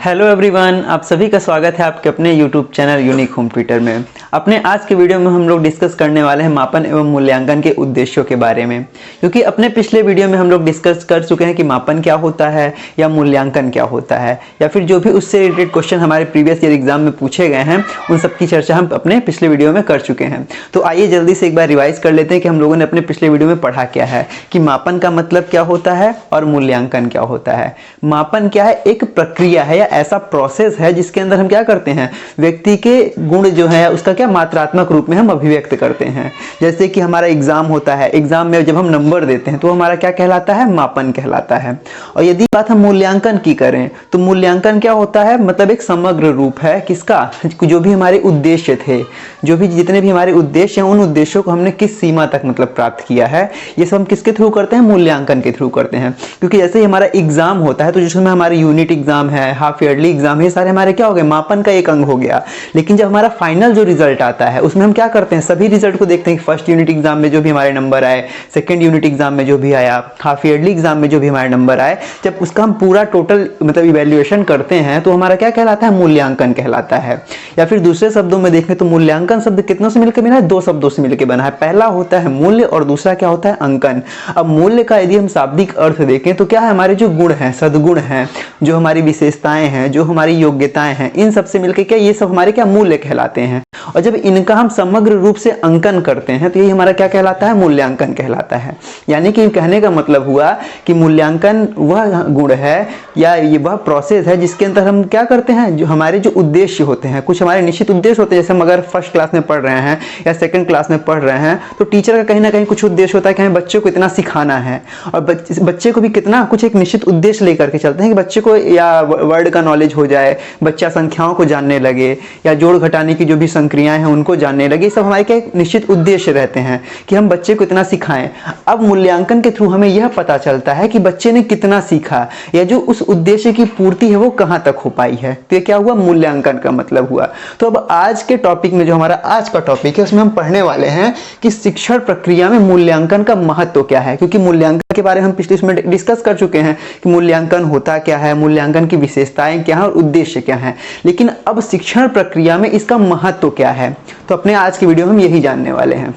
Hello everyone, आप सभी का स्वागत है आपके अपने YouTube channel unique home tutor में। अपने आज के वीडियो में हम लोग डिस्कस करने वाले हैं मापन एवं मूल्यांकन के उद्देश्यों के बारे में। क्योंकि अपने पिछले वीडियो में हम लोग डिस्कस कर चुके हैं कि मापन क्या होता है या मूल्यांकन क्या होता है, या फिर जो भी उससे रिलेटेड क्वेश्चन हमारे प्रीवियस ईयर एग्जाम में पूछे गए हैं उन सब की चर्चा हम अपने पिछले वीडियो में कर चुके हैं। तो आइए जल्दी से एक बार रिवाइज कर लेते हैं कि हम लोगों ने अपने पिछले वीडियो में पढ़ा क्या है, कि मापन का मतलब क्या होता है और मूल्यांकन क्या होता है। मापन क्या है? एक प्रक्रिया है या ऐसा प्रोसेस है जिसके अंदर हम क्या करते हैं, व्यक्ति के गुण जो है उसका क्या मात्रात्मक रूप में हम अभिव्यक्त करते हैं। जैसे कि हमारा एग्जाम होता है, एग्जाम में जब हम नंबर देते हैं तो हमारा क्या कहलाता है? मापन कहलाता है। और यदि बात हम मूल्यांकन की करें तो मूल्यांकन क्या होता है? मतलब एक समग्र रूप है किसका? जो भी हमारे उद्देश्य थे, जो भी जितने भी हमारे उद्देश्य हैं उन उद्देश्यों को हमने किस सीमा तक मतलब प्राप्त किया है, ये सब हम किसके थ्रू करते हैं? मूल्यांकन के थ्रू करते हैं। क्योंकि जैसे ही हमारा एग्जाम होता है तो जिसमें हमारे यूनिट एग्जाम है, हाफ ईयरली एग्जाम है, सारे हमारे क्या हो गए? मापन का एक अंग हो गया। लेकिन जब हमारा फाइनल जो रिजल्ट आता है उसमें हम क्या करते हैं? सभी रिजल्ट को देखते हैं कि फर्स्ट यूनिट एग्जाम में जो भी हमारे नंबर आए, सेकंड यूनिट एग्जाम में जो भी आया, हाफ ईयरली एग्जाम में जो भी हमारे नंबर आए, जब उसका हम पूरा टोटल मतलब इवैल्यूएशन करते हैं तो हमारा क्या कहलाता है? मूल्यांकन कहलाता है। या फिर दूसरे शब्दों में देखें तो मूल्यांकन शब्द कितनों से मिलकर बना है? दो शब्दों से मिलकर बना है। पहला होता है मूल्य और दूसरा क्या होता है? अंकन। अब मूल्य का यदि हम शाब्दिक अर्थ देखें तो क्या है? हमारे जो गुण हैं, सद्गुण हैं, जो हमारी विशेषताएं हैं, जो हमारी योग्यताएं हैं, इन सब से मिलकर क्या ये सब हमारे क्या मूल्य कहलाते हैं। और जब इनका हम समग्र रूप से अंकन करते हैं तो यही हमारा क्या कहलाता है? मूल्यांकन कहलाता है। यानी कि कहने का मतलब हुआ कि मूल्यांकन वह गुण है या ये वह प्रोसेस है जिसके अंदर हम क्या करते हैं, जो हमारे जो उद्देश्य होते हैं, कुछ हमारे निश्चित उद्देश्य होते हैं। जैसे हम अगर फर्स्ट क्लास में पढ़ रहे हैं या सेकंड क्लास में पढ़ रहे हैं तो टीचर का कहीं ना कहीं कुछ उद्देश्य होता है कि हमें बच्चों को इतना सिखाना है, और बच्चे को भी कितना कुछ एक निश्चित उद्देश्य लेकर के चलते हैं कि बच्चे को या वर्ड का नॉलेज हो जाए, बच्चा संख्याओं को जानने लगे, या जोड़ घटाने की जो भी संक्रियाएं हैं उनको जानने लगे। सब हमारे क्या निश्चित उद्देश्य रहते हैं कि हम बच्चे को इतना सिखाएं। अब मूल्यांकन के थ्रू हमें यह पता चलता है कि बच्चे ने कितना सीखा या जो उस उद्देश्य की पूर्ति है वो कहां तक हो पाई है। तो ये क्या हुआ? मूल्यांकन का मतलब हुआ। तो अब आज के टॉपिक में जो हमारा आज का टॉपिक है उसमें हम पढ़ने वाले हैं कि शिक्षण प्रक्रिया में मूल्यांकन का महत्व क्या है। क्योंकि मूल्यांकन के बारे में हम पिछले इसमें डिस्कस कर चुके हैं कि मूल्यांकन होता क्या है, मूल्यांकन की विशेषताएं क्या है और उद्देश्य क्या है। लेकिन अब शिक्षण प्रक्रिया में इसका महत्व क्या है, तो अपने आज की वीडियो में हम यही जानने वाले हैं।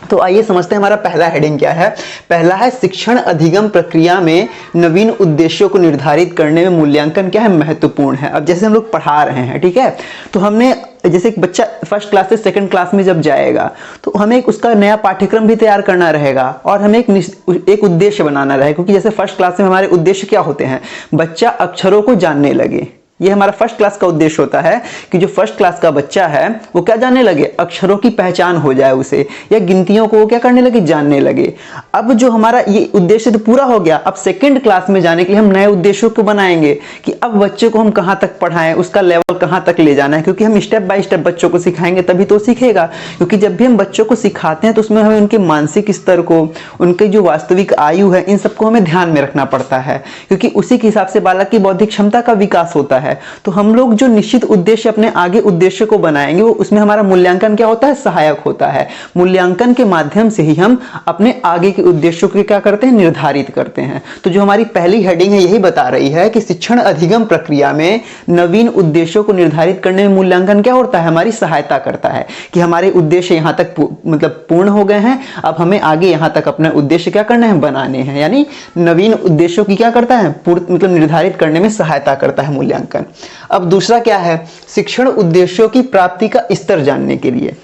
तो आइए समझते हैं हमारा पहला हेडिंग क्या है। पहला है शिक्षण अधिगम प्रक्रिया में नवीन उद्देश्यों को निर्धारित करने में मूल्यांकन क्या है? महत्वपूर्ण है। अब जैसे हम लोग पढ़ा रहे हैं, ठीक है, तो हमने जैसे एक बच्चा फर्स्ट क्लास से सेकंड क्लास में जब जाएगा तो हमें एक उसका नया पाठ्यक्रम भी तैयार करना रहेगा और हमें एक उद्देश्य बनाना रहेगा। क्योंकि जैसे फर्स्ट क्लास में हमारे उद्देश्य क्या होते हैं? बच्चा अक्षरों को जानने लगे। ये हमारा फर्स्ट क्लास का उद्देश्य होता है कि जो फर्स्ट क्लास का बच्चा है वो क्या जानने लगे? अक्षरों की पहचान हो जाए उसे, या गिनतियों को वो क्या करने लगे? जानने लगे। अब जो हमारा ये उद्देश्य तो पूरा हो गया, अब सेकंड क्लास में जाने के लिए हम नए उद्देश्यों को बनाएंगे कि अब बच्चे को हम कहां तक पढ़ाएं, उसका लेवल कहां तक ले जाना है। क्योंकि हम स्टेप बाय स्टेप बच्चों को सिखाएंगे तभी तो सीखेगा। क्योंकि जब भी हम बच्चों को सिखाते हैं तो उसमें हमें उनके मानसिक स्तर को, उनकी जो वास्तविक आयु है, इन सबको हमें ध्यान में रखना पड़ता है। क्योंकि उसी के हिसाब से बालक की बौद्धिक क्षमता का विकास होता है। तो हम लोग जो निश्चित उद्देश्य अपने आगे उद्देश्य को बनाएंगे वो उसमें हमारा मूल्यांकन क्या होता है? सहायक होता है। मूल्यांकन के माध्यम से ही हम अपने आगे के उद्देश्यों को क्या करते हैं? निर्धारित करते हैं। तो जो हमारी पहली हेडिंग है यही बता रही है कि शिक्षण अधिगम प्रक्रिया में नवीन उद्देश्यों को निर्धारित करने में मूल्यांकन क्या होता है? हमारी सहायता करता है कि हमारे उद्देश्य यहाँ तक मतलब पूर्ण हो गए हैं, अब हमें आगे यहाँ तक अपने उद्देश्य क्या करना है? बनाने हैं। यानी नवीन उद्देश्यों की क्या करता है? मतलब निर्धारित करने में सहायता करता है मूल्यांकन। अब दूसरा क्या है? शिक्षण उद्देश्यों की प्राप्ति का स्तर जानने के लिए।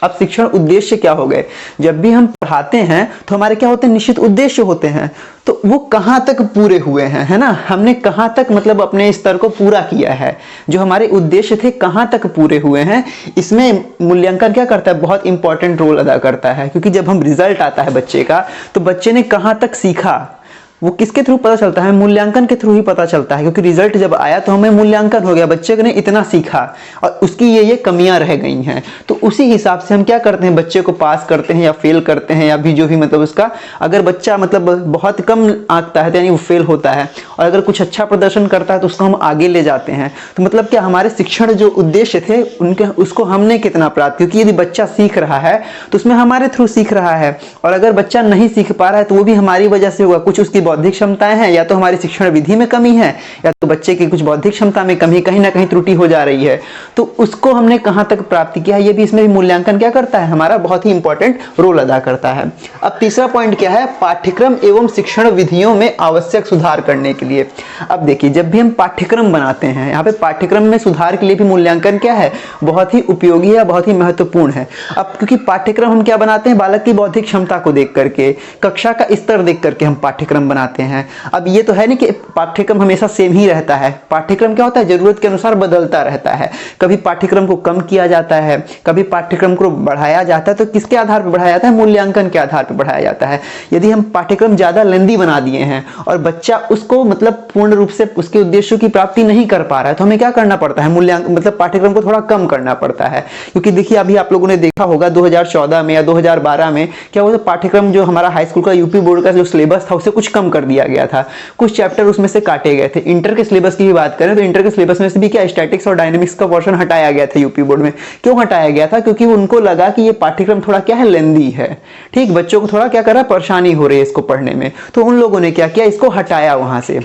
अब शिक्षण उद्देश्य क्या हो गए? जब भी हम पढ़ाते हैं तो हमारे क्या होते हैं? निश्चित उद्देश्य होते हैं। तो वो कहां तक पूरे हुए हैं, है ना? हमने कहां तक मतलब अपने स्तर को पूरा किया है, जो हमारे उद्देश्य थे कहां तक पूरे हुए हैं, इसमें मूल्यांकन क्या करता है? बहुत इंपॉर्टेंट रोल अदा करता है। क्योंकि जब हम रिजल्ट आता है बच्चे का तो बच्चे ने कहां तक सीखा वो किसके थ्रू पता चलता है? मूल्यांकन के थ्रू ही पता चलता है। क्योंकि रिजल्ट जब आया तो हमें मूल्यांकन हो गया, बच्चे ने इतना सीखा और उसकी ये कमियां रह गई हैं। तो उसी हिसाब से हम क्या करते हैं? बच्चे को पास करते हैं या फेल करते हैं, या भी जो भी मतलब उसका, अगर बच्चा मतलब बहुत कम आंकता है तो यानी वो फेल होता है, और अगर कुछ अच्छा प्रदर्शन करता है तो उसको हम आगे ले जाते हैं। तो मतलब क्या, हमारे शिक्षण जो उद्देश्य थे उनके उसको हमने कितना प्राप्त, क्योंकि यदि बच्चा सीख रहा है तो उसमें हमारे थ्रू सीख रहा है, और अगर बच्चा नहीं सीख पा रहा है तो वो भी हमारी वजह से होगा। कुछ उसकी बौद्धिक क्षमताएं हैं, या तो हमारी शिक्षण विधि में कमी है, या तो बच्चे की कुछ बौद्धिक क्षमता में कमी, कहीं ना कहीं त्रुटि हो जा रही है, तो उसको हमने कहां तक प्राप्त किया है, ये भी इसमें भी मूल्यांकन क्या करता है, हमारा बहुत ही इंपॉर्टेंट रोल अदा करता है। अब तीसरा पॉइंट क्या है, पाठ्यक्रम एवं शिक्षण विधियों में आवश्यक सुधार करने के लिए। अब देखिए, जब भी हम पाठ्यक्रम बनाते हैं, यहाँ पे पाठ्यक्रम में सुधार के लिए भी मूल्यांकन क्या है, बहुत ही उपयोगी है, बहुत ही महत्वपूर्ण है। अब क्योंकि पाठ्यक्रम हम क्या बनाते हैं, बालक की बौद्धिक क्षमता को देख करके, कक्षा का स्तर देख करके हम पाठ्यक्रम बनाते हैं। अब ये तो है नहीं कि पाठ्यक्रम हमेशा सेम ही रहता है, पाठ्यक्रम क्या होता है, जरूरत के अनुसार बदलता रहता है। कभी पाठ्यक्रम को कम किया जाता है, कभी पाठ्यक्रम को बढ़ाया जाता है। तो किसके आधार पर बढ़ाया जाता है, मूल्यांकन के आधार पर बढ़ाया जाता है। यदि हम पाठ्यक्रम ज्यादा लेंदी बना दिए हैं और बच्चा उसको मतलब पूर्ण रूप से उसके उद्देश्यों की प्राप्ति नहीं कर पा रहा है, तो हमें क्या करना पड़ता है, मूल्यांकन मतलब पाठ्यक्रम को थोड़ा कम करना पड़ता है। क्योंकि देखिए, अभी आप लोगों ने देखा होगा 2014 में या 2012 में क्या हुआ, पाठ्यक्रम जो हमारा हाई स्कूल का यूपी बोर्ड का जो सिलेबस था उसे कुछ कम कर दिया गया था, कुछ चैप्टर उसमें से काटे गए थे। इंटर के सिलेबस की भी बात करें तो इंटर के सिलेबस में से भी क्या स्टैटिक्स और डायनेमिक्स का पोर्शन हटाया गया था यूपी बोर्ड में। क्यों हटाया गया था, क्योंकि उनको लगा कि ये पाठ्यक्रम थोड़ा क्या है, लेंदी है, ठीक, बच्चों को थोड़ा क्या कर रहा है, परेशानी हो रही है इसको पढ़ने में। तो उन लोगों ने क्या किया, इसको हटाया, वहां से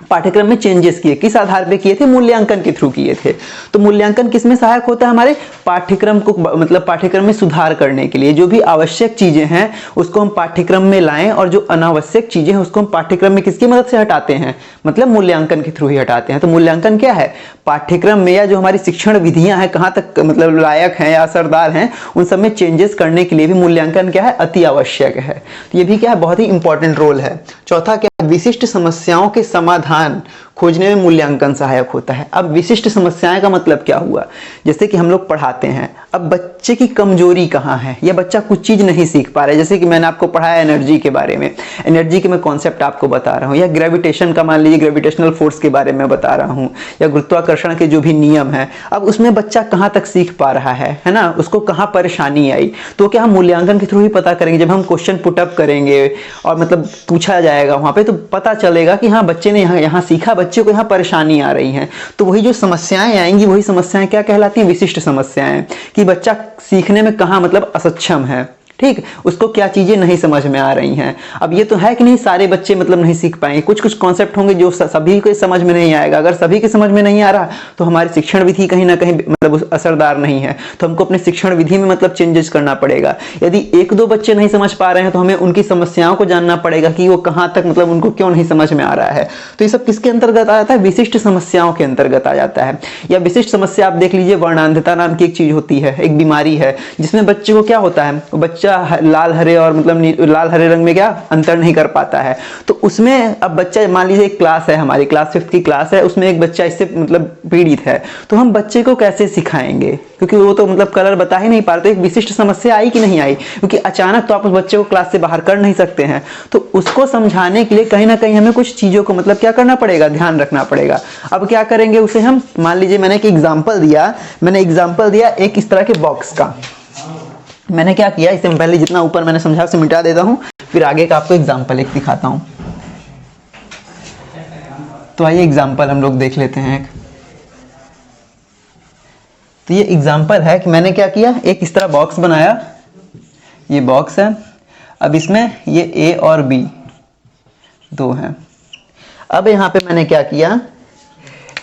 पाठ्यक्रम में चेंजेस किए। किस आधार पे किए थे, मूल्यांकन के थ्रू किए थे। तो मूल्यांकन किस में सहायक होता है, हमारे पाठ्यक्रम को मतलब पाठ्यक्रम में सुधार करने के लिए। जो भी आवश्यक चीजें हैं उसको हम पाठ्यक्रम में लाएं, और जो अनावश्यक चीजें हैं उसको हम पाठ्यक्रम में किसकी मदद से हटाते हैं, मतलब मूल्यांकन के थ्रू ही हटाते हैं। तो मूल्यांकन क्या है, पाठ्यक्रम में या जो हमारी शिक्षण विधियां हैं कहां तक मतलब लायक हैं या असरदार हैं, उन सब में चेंजेस करने के लिए भी मूल्यांकन क्या है, अति आवश्यक है। तो ये भी क्या है, बहुत ही इंपॉर्टेंट रोल है। चौथा क्या, विशिष्ट समस्याओं के समाधान खोजने में मूल्यांकन सहायक होता है। अब विशिष्ट समस्याएं का मतलब क्या हुआ, जैसे कि हम लोग पढ़ाते हैं, अब बच्चे की कमजोरी कहाँ है, या बच्चा कुछ चीज नहीं सीख पा रहा है। जैसे कि मैंने आपको पढ़ाया एनर्जी के बारे में, एनर्जी के मैं कॉन्सेप्ट आपको बता रहा हूँ, या ग्रेविटेशन का मान लीजिए ग्रेविटेशनल फोर्स के बारे में बता रहा हूँ, या गुरुत्वाकर्षण के जो भी नियम है, अब उसमें बच्चा कहाँ तक सीख पा रहा है ना, उसको कहाँ परेशानी आई। तो क्या हम मूल्यांकन के थ्रू ही पता करेंगे। जब हम क्वेश्चन पुटअप करेंगे और मतलब पूछा जाएगा वहां पे, तो पता चलेगा कि हाँ बच्चे ने यहाँ सीखा, बच्चे को यहाँ परेशानी आ रही है। तो वही जो समस्याएं आएंगी, वही समस्याएं क्या कहलाती हैं, विशिष्ट समस्याएं, कि बच्चा सीखने में कहाँ मतलब असक्षम है, ठीक, उसको क्या चीजें नहीं समझ में आ रही हैं। अब ये तो है कि नहीं सारे बच्चे मतलब नहीं सीख पाएंगे, कुछ कुछ कॉन्सेप्ट होंगे जो सभी को समझ में नहीं आएगा। अगर सभी के समझ में नहीं आ रहा तो हमारी शिक्षण विधि कहीं ना कहीं मतलब असरदार नहीं है। तो हमको अपने शिक्षण विधि में मतलब चेंजेस करना पड़ेगा। यदि एक दो बच्चे नहीं समझ पा रहे हैं तो हमें उनकी समस्याओं को जानना पड़ेगा कि वो कहाँ तक मतलब उनको क्यों नहीं समझ में आ रहा है। तो ये सब किसके अंतर्गत आ जाता है, विशिष्ट समस्याओं के अंतर्गत आ जाता है। या विशिष्ट समस्या आप देख लीजिए, वर्णांधता नाम की एक चीज होती है, एक बीमारी है, जिसमें बच्चे को क्या होता है, बच्चा लाल हरे और मतलब लाल हरे रंग में क्या अंतर नहीं कर पाता है। तो उसमें अब बच्चा मान लीजिए एक क्लास है, हमारी क्लास 5th की क्लास है, उसमें एक बच्चा इससे मतलब पीड़ित है, तो हम बच्चे को कैसे सिखाएंगे, क्योंकि वो तो मतलब कलर बता ही नहीं पा रहे। तो एक विशिष्ट समस्या आई कि नहीं आई, क्योंकि अचानक तो आप उस बच्चे को क्लास से बाहर कर नहीं सकते हैं। तो उसको समझाने के लिए कहीं ना कहीं हमें कुछ चीजों को मतलब क्या करना पड़ेगा, ध्यान रखना पड़ेगा। अब क्या करेंगे उसे हम, मान लीजिए मैंने एक एग्जाम्पल दिया एक इस तरह के बॉक्स का। मैंने क्या किया, इससे पहले जितना ऊपर मैंने समझा उसे मिटा देता हूं, फिर आगे का आपको एग्जाम्पल एक दिखाता हूं। तो आइए एग्जाम्पल हम लोग देख लेते हैं एक। तो ये एग्जाम्पल है कि मैंने क्या किया, एक इस तरह बॉक्स बनाया, ये बॉक्स है। अब इसमें ये ए और बी दो हैं। अब यहाँ पे मैंने क्या किया,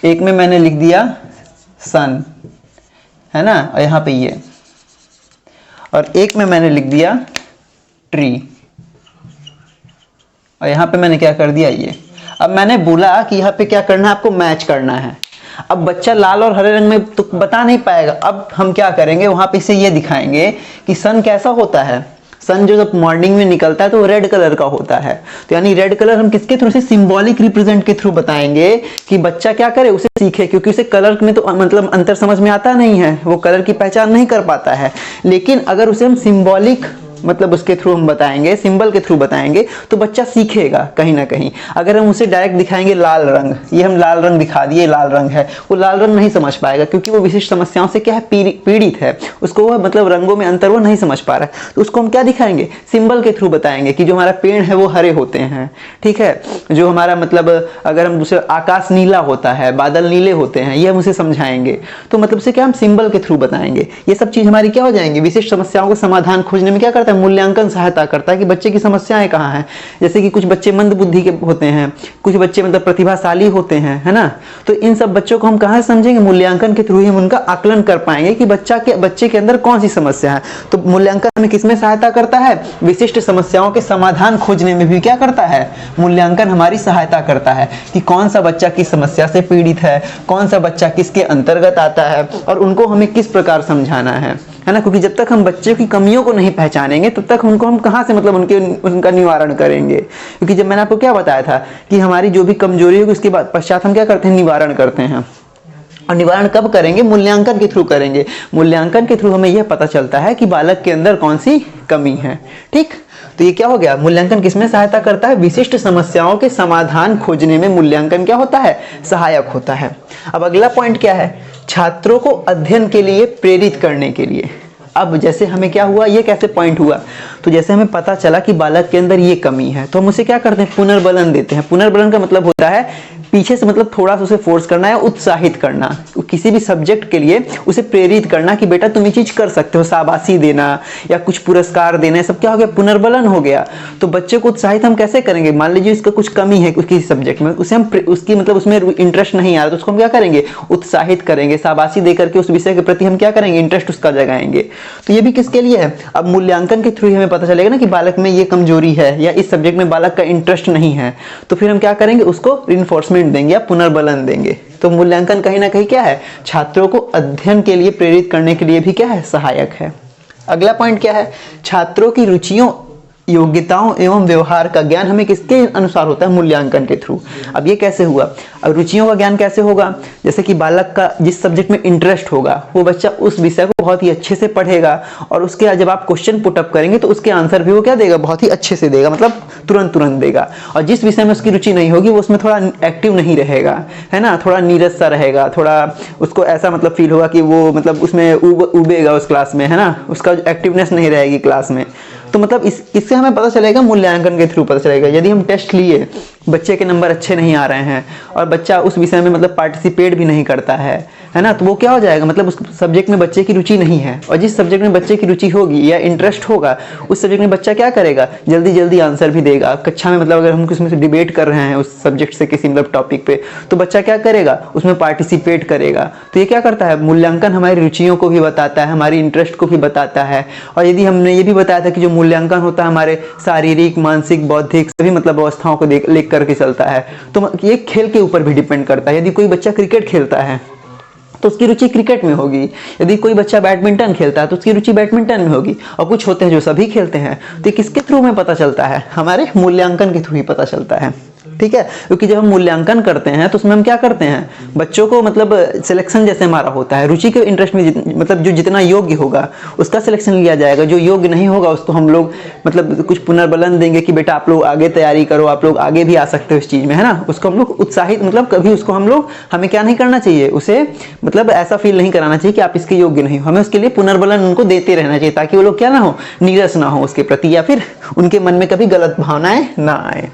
एक में मैंने लिख दिया सन, है ना, और यहाँ पे ये, और एक में मैंने लिख दिया ट्री, और यहाँ पे मैंने क्या कर दिया ये। अब मैंने बोला कि यहाँ पे क्या करना है, आपको मैच करना है। अब बच्चा लाल और हरे रंग में तो बता नहीं पाएगा। अब हम क्या करेंगे, वहां पे से ये दिखाएंगे कि सन कैसा होता है। सन जो जब मॉर्निंग में निकलता है तो वो रेड कलर का होता है। तो यानी रेड कलर हम किसके थ्रू से, सिंबॉलिक रिप्रेजेंट के थ्रू बताएंगे कि बच्चा क्या करे, उसे सीखे, क्योंकि उसे कलर में तो मतलब अंतर समझ में आता नहीं है, वो कलर की पहचान नहीं कर पाता है। लेकिन अगर उसे हम सिंबॉलिक मतलब उसके थ्रू हम बताएंगे, सिंबल के थ्रू बताएंगे, तो बच्चा सीखेगा कहीं ना कहीं। अगर हम उसे डायरेक्ट दिखाएंगे लाल रंग, ये हम लाल रंग दिखा दिए, लाल रंग है, वो लाल रंग नहीं समझ पाएगा, क्योंकि वो विशिष्ट समस्याओं से क्या है, पीड़ित है, उसको वो मतलब रंगों में अंतर वो नहीं समझ पा रहा है। तो उसको हम क्या दिखाएंगे, सिंबल के थ्रू बताएंगे कि जो हमारा पेड़ है वो हरे होते हैं, ठीक है, जो हमारा मतलब अगर हम दूसरे आकाश नीला होता है, बादल नीले होते हैं, ये हम उसे समझाएंगे। तो मतलब से क्या, हम सिंबल के थ्रू बताएंगे। ये सब चीज हमारी क्या हो जाएंगे, विशिष्ट समस्याओं को समाधान खोजने में क्या करता है, करता है, मूल्यांकन सहायता करता है कि बच्चे की समस्याएं कहाँ हैं। जैसे कि कुछ बच्चे मंद बुद्धि के होते हैं, कुछ बच्चे मतलब प्रतिभाशाली होते हैं, है ना। तो इन सब बच्चों को हम कहाँ समझेंगे, मूल्यांकन के थ्रू ही हम उनका आकलन कर पाएंगे कि बच्चे के अंदर कौन सी समस्या है। तो मूल्यांकन में किसमें सहायता करता है, विशिष्ट समस्याओं के समाधान खोजने में भी क्या करता है, मूल्यांकन हमारी सहायता करता है कि कौन सा बच्चा किस समस्या से पीड़ित है, कौन सा बच्चा किसके अंतर्गत आता है और उनको हमें किस प्रकार समझाना है ना। क्योंकि जब तक हम बच्चे की कमियों को नहीं पहचानेंगे तब तक उनको हम कहाँ से मतलब उनका निवारण करेंगे। क्योंकि जब मैंने आपको क्या बताया था कि हमारी जो भी कमजोरी होगी उसके बाद पश्चात हम क्या करते हैं, निवारण करते हैं। और निवारण कब करेंगे, मूल्यांकन के थ्रू करेंगे। मूल्यांकन के थ्रू हमें यह पता चलता है कि बालक के अंदर कौन सी कमी है। ठीक, तो ये क्या हो गया, मूल्यांकन किसमें सहायता करता है, विशिष्ट समस्याओं के समाधान खोजने में मूल्यांकन क्या होता है, सहायक होता है। अब अगला पॉइंट क्या है, छात्रों को अध्ययन के लिए प्रेरित करने के लिए। अब जैसे हमें क्या हुआ, ये कैसे पॉइंट हुआ, तो जैसे हमें पता चला कि बालक के अंदर ये कमी है तो हम उसे क्या करते हैं, पुनर्बलन देते हैं। पुनर्बलन का मतलब होता है पीछे से मतलब थोड़ा सा उसे फोर्स करना है, उत्साहित करना, किसी भी सब्जेक्ट के लिए उसे प्रेरित करना कि बेटा तुम ये चीज कर सकते हो, शाबाशी देना या कुछ पुरस्कार देना, ये सब क्या हो गया, पुनर्बलन हो गया। तो बच्चे को उत्साहित हम कैसे करेंगे, मान लीजिए इसका कुछ कमी है किसी सब्जेक्ट में, उसे हम उसकी मतलब उसमें इंटरेस्ट नहीं आ रहा तो उसको हम क्या करेंगे, उत्साहित करेंगे, शाबाशी दे करके उस विषय के प्रति हम क्या करेंगे, इंटरेस्ट उसका जगाएंगे। तो ये भी किसके लिए है, अब मूल्यांकन के थ्रू हमें पता चलेगा ना कि बालक में ये कमजोरी है या इस सब्जेक्ट में बालक का इंटरेस्ट नहीं है, तो फिर हम क्या करेंगे, उसको रिइंफोर्समेंट देंगे या पुनर्बलन देंगे। तो मूल्यांकन कहीं ना कहीं क्या है, छात्रों को अध्ययन के लिए प्रेरित करने के लिए भी क्या है, सहायक है। अगला पॉइंट क्या है, छात्रों की रुचियों, योग्यताओं एवं व्यवहार का ज्ञान हमें किसके अनुसार होता है, मूल्यांकन के थ्रू। अब ये कैसे हुआ, अब रुचियों का ज्ञान कैसे होगा, जैसे कि बालक का जिस सब्जेक्ट में इंटरेस्ट होगा वो बच्चा उस विषय को बहुत ही अच्छे से पढ़ेगा और उसके जब आप क्वेश्चन पुटअप करेंगे तो उसके आंसर भी वो क्या देगा, बहुत ही अच्छे से देगा, मतलब तुरंत देगा। और जिस विषय में उसकी रुचि नहीं होगी वो उसमें थोड़ा एक्टिव नहीं रहेगा, है ना, थोड़ा नीरस सा रहेगा, थोड़ा उसको ऐसा मतलब फील होगा कि वो मतलब उसमें उबेगा उस क्लास में, है ना, उसका एक्टिवनेस नहीं रहेगी क्लास में। तो मतलब इससे हमें पता चलेगा, मूल्यांकन के थ्रू पता चलेगा। यदि हम टेस्ट लिए, बच्चे के नंबर अच्छे नहीं आ रहे हैं और बच्चा उस विषय में मतलब पार्टिसिपेट भी नहीं करता है ना, तो वो क्या हो जाएगा, मतलब उस सब्जेक्ट में बच्चे की रुचि नहीं है। और जिस सब्जेक्ट में बच्चे की रुचि होगी या इंटरेस्ट होगा उस सब्जेक्ट में बच्चा क्या करेगा, जल्दी जल्दी आंसर भी देगा। कक्षा में मतलब अगर हम उसमें से डिबेट कर रहे हैं उस सब्जेक्ट से किसी मतलब टॉपिक पे, तो बच्चा क्या करेगा, उसमें पार्टिसिपेट करेगा। तो ये क्या करता है, मूल्यांकन हमारी रुचियों को भी बताता है, हमारी इंटरेस्ट को भी बताता है। और यदि हमने ये भी बताया था कि जो मूल्यांकन होता है हमारे शारीरिक, मानसिक, बौद्धिक सभी मतलब अवस्थाओं को लेकर के चलता है, तो ये खेल के ऊपर भी डिपेंड करता है। यदि कोई बच्चा क्रिकेट खेलता है तो उसकी रुचि क्रिकेट में होगी, यदि कोई बच्चा बैडमिंटन खेलता है तो उसकी रुचि बैडमिंटन में होगी। और कुछ होते हैं जो सभी खेलते हैं, तो ये किसके थ्रू में पता चलता है, हमारे मूल्यांकन के थ्रू ही पता चलता है। ठीक है, क्योंकि जब हम मूल्यांकन करते हैं तो उसमें हम क्या करते हैं, बच्चों को मतलब सिलेक्शन जैसे हमारा होता है, रुचि के इंटरेस्ट में मतलब जो जितना योग्य होगा उसका सिलेक्शन लिया जाएगा, जो योग्य नहीं होगा उसको हम लोग मतलब कुछ पुनर्बलन देंगे कि बेटा आप लोग आगे तैयारी करो, आप लोग आगे भी आ सकते हो इस चीज में, है ना। उसको हम लोग उत्साहित मतलब कभी उसको हमें क्या नहीं करना चाहिए, उसे मतलब ऐसा फील नहीं कराना चाहिए कि आप इसके योग्य नहीं हो। हमें उसके लिए पुनर्बलन उनको देते रहना चाहिए ताकि वो लोग क्या ना हो, नीरस ना हो उसके प्रति, या फिर उनके मन में कभी गलत भावनाएं ना आए।